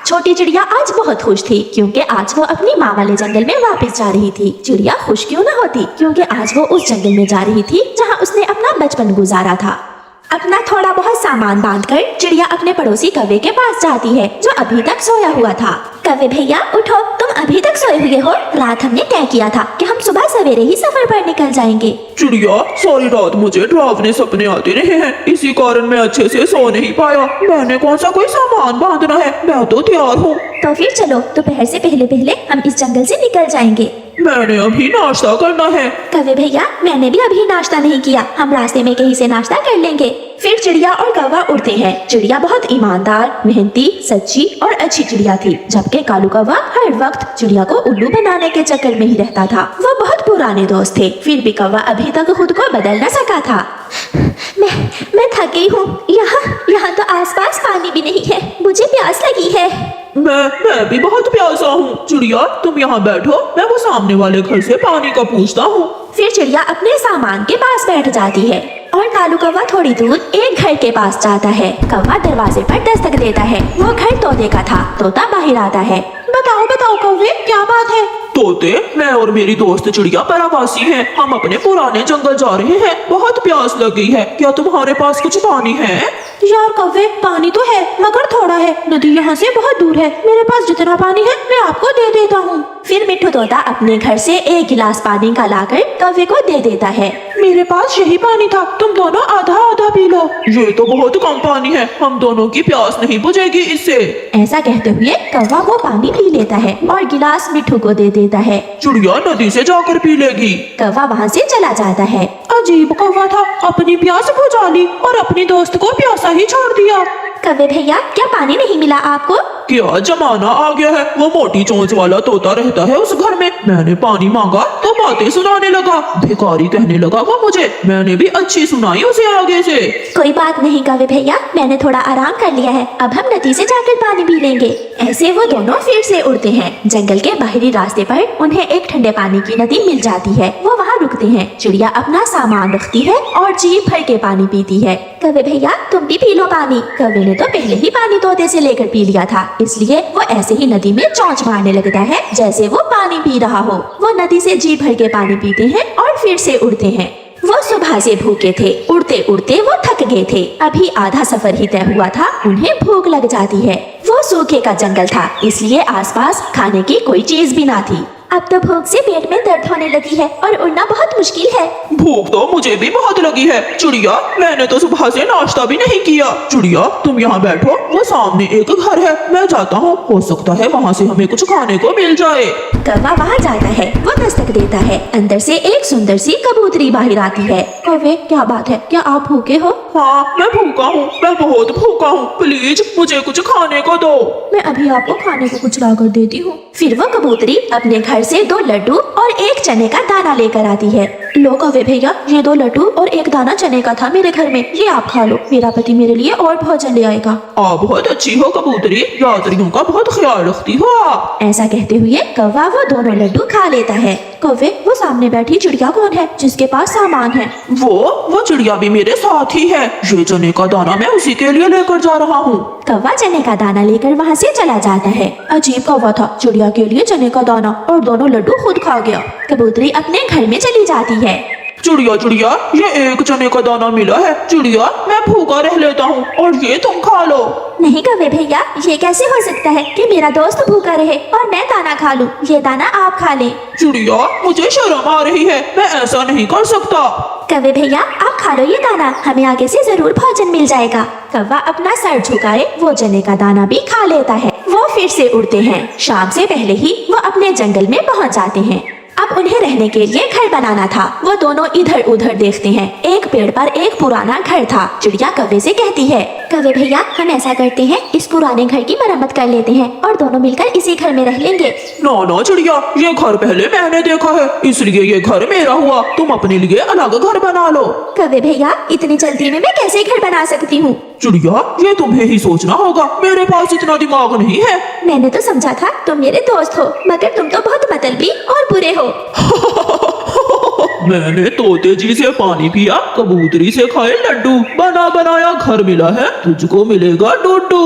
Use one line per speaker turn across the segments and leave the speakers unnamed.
छोटी चिड़िया आज बहुत खुश थी क्योंकि आज वो अपनी माँ वाले जंगल में वापस जा रही थी। चिड़िया खुश क्यों न होती, क्योंकि आज वो उस जंगल में जा रही थी जहाँ उसने अपना बचपन गुजारा था। अपना थोड़ा बहुत सामान बांधकर चिड़िया अपने पड़ोसी कौवे के पास जाती है जो अभी तक सोया हुआ था। कौवे भैया उठो, तुम अभी तक सोए हुए हो। रात हमने तय किया था कि हम सुबह सवेरे ही सफर पर निकल जाएंगे।
चिड़िया, सारी रात मुझे डरावने सपने आते रहे हैं, इसी कारण मैं अच्छे से सो नहीं पाया। मैंने कौन सा कोई सामान बांधना है, मैं तो तैयार हूँ।
तो फिर चलो, दोपहर से पहले पहले हम इस जंगल से निकल जाएंगे।
मैंने अभी नाश्ता करना है।
कौवे भैया, मैंने भी अभी नाश्ता नहीं किया, हम रास्ते में कहीं से नाश्ता कर लेंगे। फिर चिड़िया और कौवा उड़ते हैं। चिड़िया बहुत ईमानदार, मेहनती, सच्ची और अच्छी चिड़िया थी, जबकि कालू कौवा हर वक्त चिड़िया को उल्लू बनाने के चक्कर में ही रहता था। वो बहुत पुराने दोस्त थे, फिर भी कौवा अभी तक खुद को बदल न सका था। मैं थक गई हूँ। यहाँ तो आसपास पानी भी नहीं है, मुझे प्यास लगी है।
मैं भी बहुत प्यासा हूँ। चिड़िया, तुम यहाँ बैठो, मैं वो सामने वाले घर से पानी का पूछता हूँ।
फिर चिड़िया अपने सामान के पास बैठ जाती है और कालू कौवा थोड़ी दूर एक घर के पास जाता है। कौवा दरवाजे पर दस्तक देता है। वो घर तोते का था। तोता बाहर आता है। बताओ कौवे, क्या बात है?
तोते, मैं और मेरी दोस्त चिड़िया परावासी हैं। हम अपने पुराने जंगल जा रहे हैं, बहुत प्यास लगी है। क्या तुम्हारे पास कुछ पानी है?
यार कौवे, पानी तो है मगर थोड़ा है, नदी यहाँ से बहुत दूर है। मेरे पास जितना पानी है मैं आपको दे देता हूँ। फिर मिट्ठू तोता अपने घर से एक गिलास पानी का लाकर कौवे को दे देता है।
मेरे पास यही पानी था, तुम दोनों आधा आधा पी लो। ये तो बहुत कम पानी है, हम दोनों की प्यास नहीं बुझेगी इससे।
ऐसा कहते हुए कौवा वो पानी पी लेता है और गिलास मिट्ठू को दे देता है।
चिड़िया नदी से जाकर पी लेगी।
कौवा वहाँ से चला जाता है।
अजीब कौवा था, अपनी प्यास बुझा ली और अपने दोस्त को प्यासा ही छोड़ दिया।
कौवे भैया, क्या पानी नहीं मिला आपको?
क्या जमाना आ गया है, वो मोटी चोंच वाला तोता रहता है उस घर में। मैंने पानी मांगा तो बातें सुनाने लगा, भिखारी कहने लगा वो मुझे। मैंने भी अच्छी सुनाई उसे आगे से।
कोई बात नहीं कौवे भैया, मैंने थोड़ा आराम कर लिया है, अब हम नदी से जाकर पानी पी लेंगे। ऐसे वो दोनों फिर से उड़ते हैं। जंगल के बाहरी रास्ते पर उन्हें एक ठंडे पानी की नदी मिल जाती है। वो वहाँ रुकते हैं। चिड़िया अपना सामान रखती है और जी भर के पानी पीती है। कौवे भैया, तुम भी पी लो पानी। कौवे ने तो पहले ही पानी तोते से लेकर पी लिया था, इसलिए वो ऐसे ही नदी में चोंच मारने लगता है जैसे वो पानी पी रहा हो। वो नदी से जी भर के पानी पीते हैं और फिर से उड़ते हैं। वो सुबह से भूखे थे, उड़ते उड़ते वो थक गए थे। अभी आधा सफर ही तय हुआ था, उन्हें भूख लग जाती है। वो सूखे का जंगल था, इसलिए आसपास खाने की कोई चीज भी ना थी। अब तो भूख से पेट में दर्द होने लगी है और उड़ना बहुत मुश्किल है।
भूख तो मुझे भी बहुत लगी है। चिड़िया, मैंने तो सुबह से नाश्ता भी नहीं किया। चिड़िया, तुम यहाँ बैठो, वो सामने एक घर है, मैं जाता हूँ, हो सकता है वहाँ से हमें कुछ खाने को मिल जाए।
कौवा वहाँ जाता है। वो दस्तक देता है। अंदर से एक सुंदर सी कबूतरी बाहर आती है। कौवे, क्या बात है, क्या आप भूखे हो?
हाँ, मैं भूखा हूँ, मैं बहुत भूखा हूँ, प्लीज मुझे कुछ खाने को दो।
मैं अभी आपको खाने को कुछ ला कर देती हूँ। फिर वो कबूतरी अपने घर से 2 लड्डू और एक चने का दाना लेकर आती है। लो कौवे भैया, ये 2 लड्डू और एक दाना चने का था मेरे घर में, ये आप खा लो, मेरा पति मेरे लिए और भोजन ले आएगा।
आप बहुत अच्छी हो कबूतरी, यात्रियों का बहुत ख्याल रखती हो आप।
ऐसा कहते हुए कौवा वो दोनों लड्डू खा लेता है। कौवे, वो सामने बैठी चिड़िया कौन है जिसके पास सामान है?
वो चिड़िया भी मेरे साथ ही है। ये चने का दाना मैं उसी के लिए लेकर जा रहा हूँ।
कौवा चने का दाना लेकर वहाँ से चला जाता है। अजीब कौवा था, चिड़िया के लिए चने का दाना और दोनों लड्डू खुद खा गया। कबूतरी अपने घर में चली जाती है।
चिड़िया, ये एक चने का दाना मिला है। चिड़िया, मैं भूखा रह लेता हूँ और ये तुम खा लो।
नहीं कौवे भैया, ये कैसे हो सकता है कि मेरा दोस्त भूखा रहे और मैं दाना खा लूं? ये दाना आप खा लें।
चिड़िया, मुझे शर्म आ रही है, मैं ऐसा नहीं कर सकता।
कौवे भैया, आप खा लो ये दाना, हमें आगे से जरूर भोजन मिल जाएगा। कौवा अपना सर झुकाए वो चने का दाना भी खा लेता है। वो फिर से उड़ते हैं। शाम से पहले ही वो अपने जंगल में पहुँच जाते हैं। अब उन्हें रहने के लिए घर बनाना था। वो दोनों इधर उधर देखते हैं। एक पेड़ पर एक पुराना घर था। चिड़िया कौवे से कहती है, कौवे भैया, हम ऐसा करते हैं, इस पुराने घर की मरम्मत कर लेते हैं और दोनों मिलकर इसी घर में रह लेंगे।
ना चिड़िया, ये घर पहले मैंने देखा है, इसलिए ये घर मेरा हुआ। तुम अपने लिए अलग घर बना लो।
कौवे भैया, इतनी जल्दी में मैं कैसे घर बना सकती हूँ?
चिड़िया, ये तुम्हें ही सोचना होगा, मेरे पास इतना दिमाग नहीं है।
मैंने तो समझा था तुम मेरे दोस्त हो, मगर तुम तो बहुत मतलबी और बुरे हो।
मैंने तोते जी से पानी पिया, कबूतरी से खाए लड्डू, बना बनाया घर मिला है, तुझको मिलेगा डुड्डू।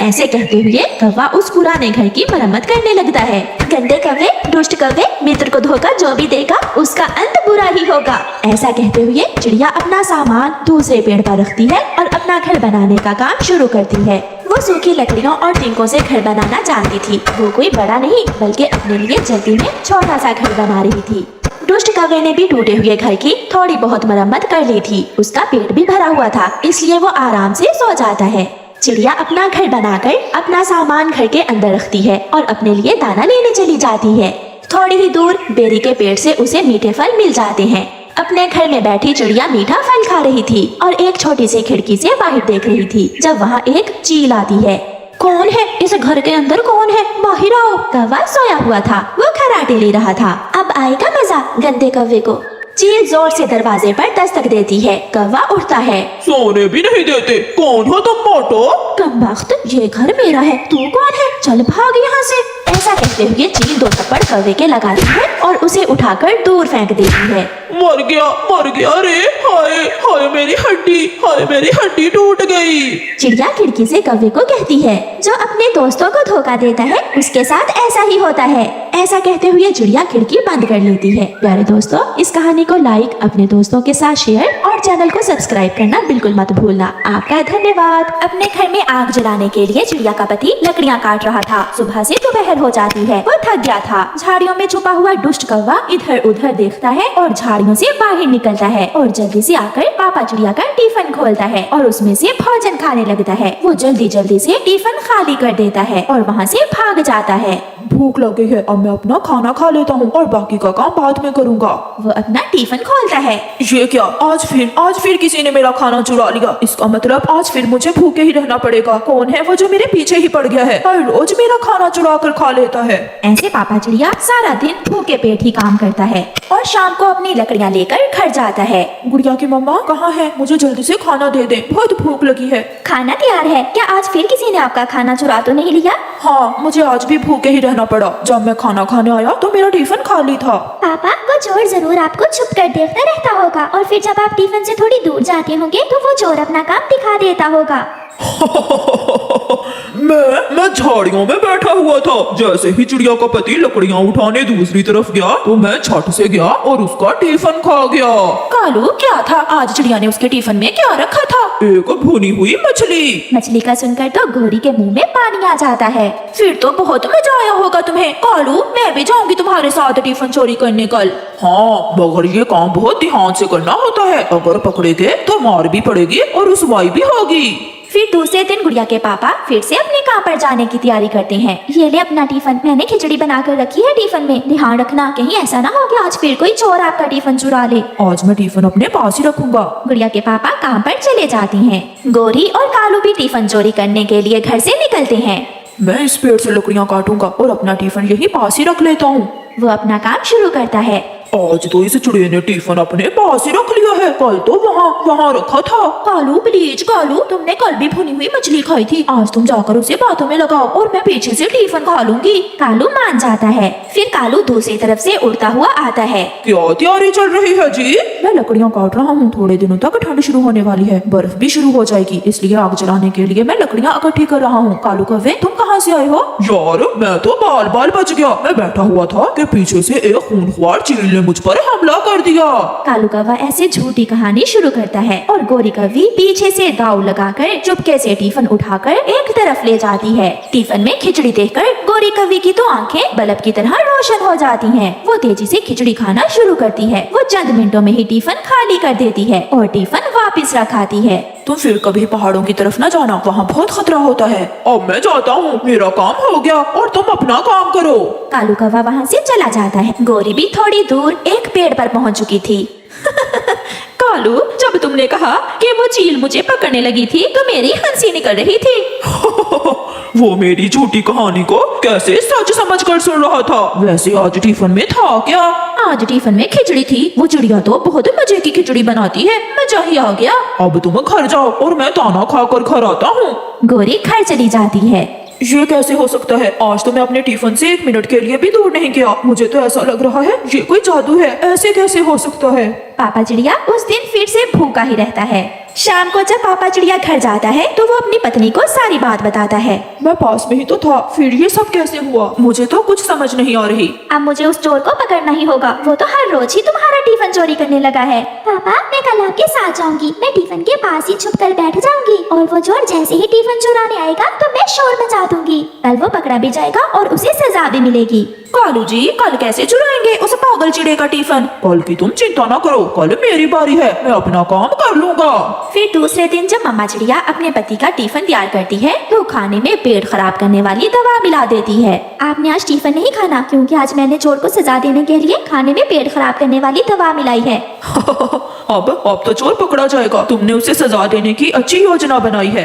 ऐसे कहते हुए कौवा उस पुराने घर की मरम्मत करने लगता है। गंदे कौवे, दुष्ट कौवे, मित्र को धोखा जो भी देगा उसका अंत बुरा ही होगा। ऐसा कहते हुए चिड़िया अपना सामान दूसरे पेड़ पर रखती है और अपना घर बनाने का काम शुरू करती है। वो सूखी लकड़ियों और टिंकों से घर बनाना जानती थी। वो कोई बड़ा नहीं बल्कि अपने लिए जल्दी में छोटा सा घर बना रही थी। दुष्ट कौवे ने भी टूटे हुए घर की थोड़ी बहुत मरम्मत कर ली थी। उसका पेट भी भरा हुआ था, इसलिए वो आराम से सो जाता है। चिड़िया अपना घर बनाकर अपना सामान घर के अंदर रखती है और अपने लिए दाना लेने चली जाती है। थोड़ी ही दूर बेरी के पेड़ से उसे मीठे फल मिल जाते हैं। अपने घर में बैठी चिड़िया मीठा फल खा रही थी और एक छोटी सी खिड़की से बाहर देख रही थी जब वहाँ एक चील आती है। कौन है? इस घर के अंदर कौन है? बाहर आओ। कौवा सोया हुआ था, वो खर्राटे ले रहा था। अब आएगा मजा गंदे कौवे को। चील जोर से दरवाजे पर दस्तक देती है। कौवा उठता है।
सोने भी नहीं देते। कौन हो तुम मोटो?
कमबख्त, ये घर मेरा है, तू कौन है? चल भाग यहाँ से। ऐसा कहते हुए चील 2 थप्पड़ कौवे के लगाती है और उसे उठाकर दूर फेंक देती है।
मर गया रे। हाय हाय मेरी हड्डी टूट गई।
चिड़िया खिड़की से कौवे को कहती है, जो अपने दोस्तों को धोखा देता है उसके साथ ऐसा ही होता है। ऐसा कहते हुए चिड़िया खिड़की बंद कर लेती है। प्यारे दोस्तों, इस कहानी को लाइक, अपने दोस्तों के साथ शेयर और चैनल को सब्सक्राइब करना बिल्कुल मत भूलना। आपका धन्यवाद। अपने घर में आग जलाने के लिए चिड़िया का पति लकड़ियाँ काट रहा था। सुबह से दोपहर हो जाती है। वो थक गया था। झाड़ियों में छुपा हुआ दुष्ट कौवा इधर उधर देखता है और झाड़ियों से बाहर निकलता है और जल्दी से आकर पापा चिड़िया का टिफिन खोलता है और उसमें से भोजन खाने लगता है। वो जल्दी जल्दी से टिफिन खाली कर देता है और वहाँ से भाग जाता है।
भूख लगी है, अब मैं अपना खाना खा लेता हूँ और बाकी का काम बाद में करूँगा।
वो अपना टिफिन खोलता है।
ये क्या? आज फिर किसी ने मेरा खाना चुरा लिया। इसका मतलब आज फिर मुझे भूखे ही रहना पड़ेगा। कौन है वो जो मेरे पीछे ही पड़ गया है? हर रोज मेरा खाना चुरा कर खा लेता है।
ऐसे पापा चिड़िया सारा दिन भूखे पेट ही काम करता है और शाम को अपनी लकड़ियाँ लेकर घर जाता है।
गुड़िया की मम्मा कहाँ है? मुझे जल्दी से खाना दे दे, बहुत भूख लगी है।
खाना तैयार है। क्या आज फिर किसी ने आपका खाना चुरा तो नहीं लिया?
हाँ, मुझे आज भी भूखे ही रहना पड़ा। जब मैं खाना खाने आया तो मेरा टिफिन खाली था।
पापा, वो चोर जरूर आपको छुप कर देखता रहता होगा और फिर जब आप टिफिन से थोड़ी दूर जाते होंगे तो वो चोर अपना काम दिखा देता होगा।
मैं झाड़ियों में बैठा हुआ था। जैसे ही चिड़िया का पति लकड़ियाँ उठाने दूसरी तरफ गया तो मैं छत से गया और उसका टिफिन खा गया।
कालू, क्या था आज चिड़िया ने उसके टिफिन में क्या रखा था?
एक भुनी हुई मछली।
मछली का सुनकर तो गोरी के मुंह में पानी आ जाता है। फिर तो बहुत मजा आया होगा तुम्हें। कालू, मैं भी जाऊंगी तुम्हारे साथ टिफिन चोरी करने कल।
हाँ, मगर ये काम बहुत ध्यान से करना होता है। अगर पकड़े गए तो मार भी पड़ेगी और रुसवाई भी होगी।
फिर दूसरे दिन गुड़िया के पापा फिर से अपने काम पर जाने की तैयारी करते हैं। ये ले अपना टिफिन, मैंने खिचड़ी बनाकर रखी है टिफिन में। ध्यान रखना कहीं ऐसा ना हो कि आज फिर कोई चोर आपका टिफिन चुरा ले।
आज मैं टिफिन अपने पास ही रखूंगा।
गुड़िया के पापा काम पर चले जाते हैं। गोरी और कालू भी टिफिन चोरी करने के लिए घर से निकलते हैं।
मैं इस पेड़ से लकड़ियाँ काटूंगा और अपना टिफिन यही पास ही रख लेता हूँ।
वो अपना काम शुरू करता है।
आज तो इस चिड़िया ने टिफिन अपने पास ही रख लिया है। कल तो वहाँ रखा था।
कालू प्लीज, कालू तुमने कल भी भुनी हुई मछली खाई थी। आज तुम जाकर उसे बातों में लगाओ और मैं पीछे से टिफिन खा लूंगी। कालू मान जाता है। फिर कालू दूसरी तरफ से उड़ता हुआ आता है।
क्या तैयारी चल रही है जी? मैं लकड़ियाँ काट रहा हूँ। थोड़े दिनों तक ठंड शुरू होने वाली है, बर्फ भी शुरू हो जाएगी, इसलिए आग जलाने के लिए मैं लकड़ियाँ इकट्ठी कर रहा हूँ। कालू कौवे, तुम कहाँ से आए हो? यार, मैं तो बाल बच गया। मैं बैठा हुआ था कि पीछे से एक खूंखार चील ने मुझ पर हमला कर दिया।
कालू कौवा ऐसे झूठी कहानी शुरू करता है और गोरी कौवी पीछे से दाव लगाकर चुपके से टिफिन उठाकर एक तरफ ले जाती है। टिफिन में खिचड़ी देखकर गोरी कौवी की तो आंखें बल्ब की तरह रोशन हो जाती हैं। वो तेजी से खिचड़ी खाना शुरू करती है। वो चंद मिनटों में ही टिफिन खाली कर देती है और टिफिन वापस रखाती है।
तुम फिर कभी पहाड़ों की तरफ न जाना, वहाँ बहुत खतरा होता है। अब मैं जाता हूँ, मेरा काम हो गया और तुम अपना काम करो।
कालू कौवा वहाँ से चला जाता है। गोरी भी थोड़ी दूर एक पेड़ पर पहुँच चुकी थी। कालू, जब तुमने कहा कि वो चील मुझे पकड़ने लगी थी तो मेरी हंसी निकल रही थी।
वो मेरी झूठी कहानी को कैसे सच समझकर सुन रहा था। वैसे आज टिफिन में था क्या?
आज टिफिन में खिचड़ी थी। वो चिड़िया तो बहुत मजे की खिचड़ी बनाती है, मजा ही आ गया।
अब तुम घर जाओ और मैं दाना खाकर घर आता हूँ।
गोरी घर चली जाती है।
ये कैसे हो सकता है? आज तो मैं अपने टिफिन से 1 मिनट के लिए भी दूर नहीं गया। मुझे तो ऐसा लग रहा है ये कोई जादू है। ऐसे कैसे हो सकता है?
पापा चिड़िया उस दिन फिर से भूखा ही रहता है। शाम को जब पापा चिड़िया घर जाता है तो वो अपनी पत्नी को सारी बात बताता है।
मैं पास में ही तो था, फिर ये सब कैसे हुआ? मुझे तो कुछ समझ नहीं आ रही।
अब मुझे उस चोर को पकड़ना ही होगा, वो तो हर रोज ही तुम्हारा टिफिन चोरी करने लगा है।
पापा मैं कल आपके साथ जाऊंगी, मैं टिफिन के पास ही छुप कर बैठ जाऊंगी और वो चोर जैसे ही टिफिन चुराने आएगा तो मैं शोर मचा दूंगी। कल वो पकड़ा भी जाएगा और उसे सजा भी मिलेगी।
कालू जी कल कैसे चुराएंगे उस पागल चिड़े का टिफिन? कल की तुम चिंता ना करो, कल मेरी बारी है, मैं अपना काम कर लूंगा।
फिर दूसरे दिन जब मम्मा चिड़िया अपने पति का टिफिन तैयार करती है तो खाने में पेट खराब करने वाली दवा मिला देती है। आपने आज टिफिन नहीं खाना क्योंकि आज मैंने चोर को सजा देने के लिए खाने में पेट खराब करने वाली दवा मिलाई है।
अब तो चोर पकड़ा जाएगा। तुमने उसे सजा देने की अच्छी योजना बनाई है।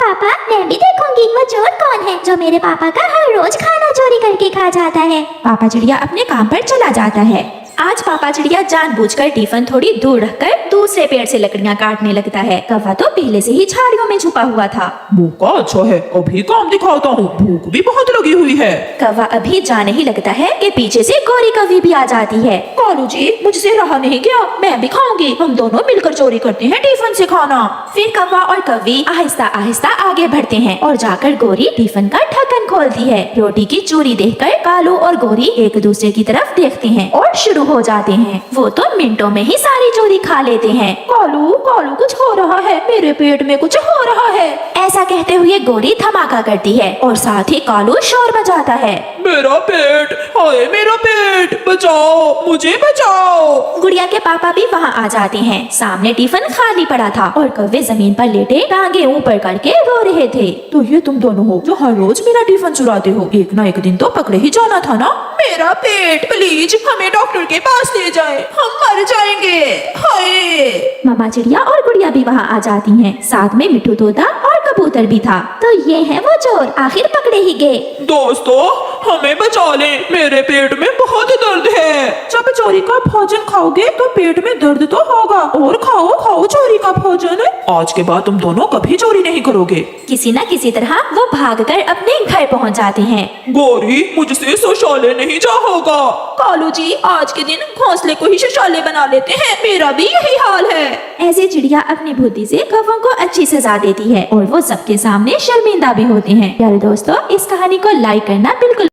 पापा मैं भी देखूंगी वो चोर कौन है जो मेरे पापा का हर रोज खाना चोरी करके खा जाता है।
पापा चिड़िया अपने काम पर चला जाता है। आज पापा चिड़िया जानबूझकर टिफिन थोड़ी दूर रखकर दूसरे पेड़ से लकड़ियाँ काटने लगता है। कौवा तो पहले से ही झाड़ियों में छुपा हुआ था।
मौका अच्छा है, अभी काम दिखाता हूँ, भूख भी बहुत लगी हुई है।
कौवा अभी जाने ही लगता है कि पीछे से गोरी कौवी भी आ जाती है।
कालू जी मुझसे रहा नहीं गया, मैं भी खाऊंगी, हम दोनों मिलकर चोरी करते हैं टिफिन से खाना।
फिर कौवा और कौवी आहिस्ता आहिस्ता आगे बढ़ते हैं और जाकर गोरी टिफिन का ढक्कन खोलती है। रोटी की चूरी देखकर कालू और गोरी एक दूसरे की तरफ देखते हैं और शुरू हो जाते हैं। वो तो मिनटों में ही सारी चोरी खा लेते हैं।
कालू कालू कुछ हो रहा है, मेरे पेट में कुछ हो रहा है।
ऐसा कहते हुए गोरी धमाका करती है और साथ ही कालू शोर मचाता है।
मेरा पेट, हाय मेरा पेट, बचाओ मुझे बचाओ।
गुड़िया के पापा भी वहाँ आ जाते हैं। सामने टिफिन खाली पड़ा था और कौवे जमीन पर लेटे टांगे ऊपर करके रो रहे थे।
तो ये तुम दोनों हो जो हर रोज मेरा टिफिन चुराते हो, एक ना एक दिन तो पकड़े ही जाना था ना। मेरा पेट, प्लीज हमें डॉक्टर के पास ले जाए, हम मर जाएंगे, हाय।
मामा चिड़िया और गुड़िया भी वहाँ आ जाती हैं। साथ में मिठू तोता और कबूतर भी था।
तो ये है वो चोर, आखिर पकड़े ही गए।
दोस्तों हमें बचा लें, मेरे पेट में बहुत दर्द है। जब चोरी का भोजन खाओगे तो पेट में दर्द तो होगा, और खाओ खाओ चोरी का भोजन। आज के बाद तुम दोनों कभी चोरी नहीं करोगे।
किसी न किसी तरह वो भागकर अपने घर पहुँच जाते हैं।
गोरी मुझसे शौचालय नहीं जा होगा। कालू जी आज के दिन घोंसले को ही शौचालय बना लेते हैं, मेरा भी यही हाल है।
ऐसे चिड़िया अपनी बुद्धि से कौवों को अच्छी सजा देती है और वो सबके सामने शर्मिंदा भी होते हैं। प्यारे दोस्तों इस कहानी को लाइक करना बिल्कुल